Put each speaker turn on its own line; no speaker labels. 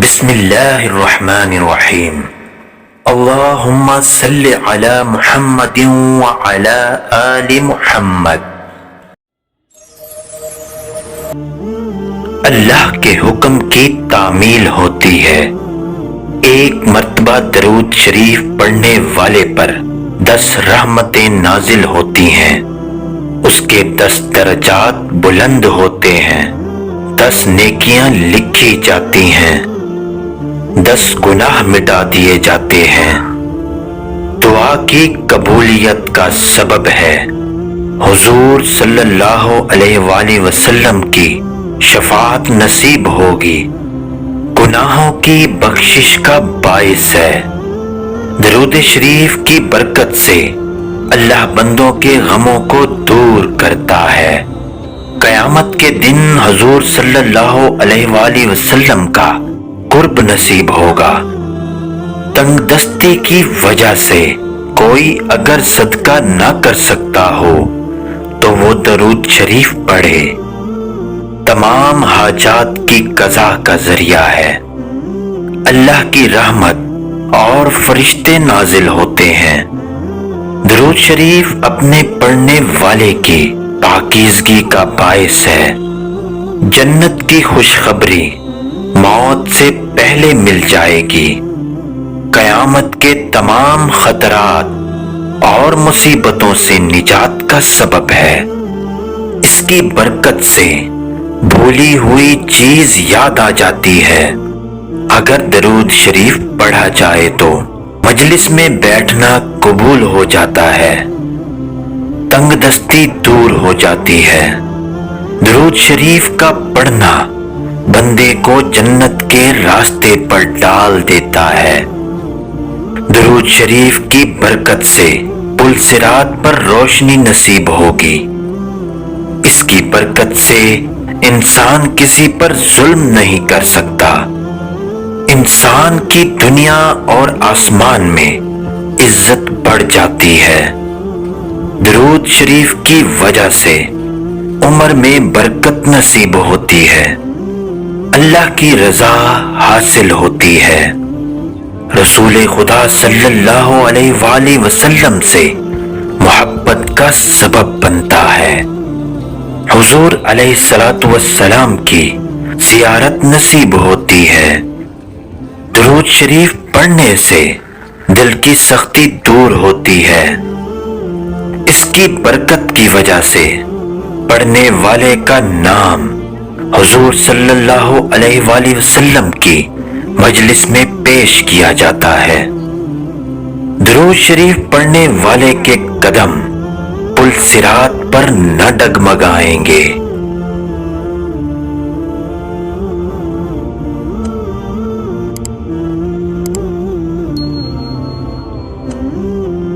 بسم اللہ الرحمن الرحیم اللہم صلی علی محمد وعلی آل محمد۔ اللہ کے حکم کی تعمیل ہوتی ہے۔ ایک مرتبہ درود شریف پڑھنے والے پر 10 رحمتیں نازل ہوتی ہیں، اس کے 10 درجات بلند ہوتے ہیں، 10 نیکیاں لکھی جاتی ہیں، 10 گناہ مٹا دیے جاتے ہیں، دعا کی قبولیت کا سبب ہے، حضور صلی اللہ علیہ وآلہ وسلم کی شفاعت نصیب ہوگی، گناہوں کی بخشش کا باعث ہے۔ درود شریف کی برکت سے اللہ بندوں کے غموں کو دور کرتا ہے۔ قیامت کے دن حضور صلی اللہ علیہ وآلہ وسلم کا قرب نصیب ہوگا۔ تنگ دستی کی وجہ سے کوئی اگر صدقہ نہ کر سکتا ہو تو وہ درود شریف پڑھے، تمام حاجات کی قضا کا ذریعہ ہے۔ اللہ کی رحمت اور فرشتے نازل ہوتے ہیں۔ درود شریف اپنے پڑھنے والے کی پاکیزگی کا باعث ہے۔ جنت کی خوشخبری موت سے پہلے مل جائے گی۔ قیامت کے تمام خطرات اور مصیبتوں سے نجات کا سبب ہے۔ اس کی برکت سے بھولی ہوئی چیز یاد آ جاتی ہے۔ اگر درود شریف پڑھا جائے تو مجلس میں بیٹھنا قبول ہو جاتا ہے، تنگ دستی دور ہو جاتی ہے۔ درود شریف کا پڑھنا بندے کو جنت کے راستے پر ڈال دیتا ہے۔ درود شریف کی برکت سے پل صراط پر روشنی نصیب ہوگی۔ اس کی برکت سے انسان کسی پر ظلم نہیں کر سکتا۔ انسان کی دنیا اور آسمان میں عزت بڑھ جاتی ہے۔ درود شریف کی وجہ سے عمر میں برکت نصیب ہوتی ہے، اللہ کی رضا حاصل ہوتی ہے، رسول خدا صلی اللہ علیہ وآلہ وسلم سے محبت کا سبب بنتا ہے، حضور علیہ الصلوۃ والسلام کی زیارت نصیب ہوتی ہے۔ درود شریف پڑھنے سے دل کی سختی دور ہوتی ہے۔ اس کی برکت کی وجہ سے پڑھنے والے کا نام حضور صلی اللہ علیہ وآلہ وسلم کی مجلس میں پیش کیا جاتا ہے۔ درود شریف پڑھنے والے کے قدم پل صراط پر نہ ڈگمگائیں گے۔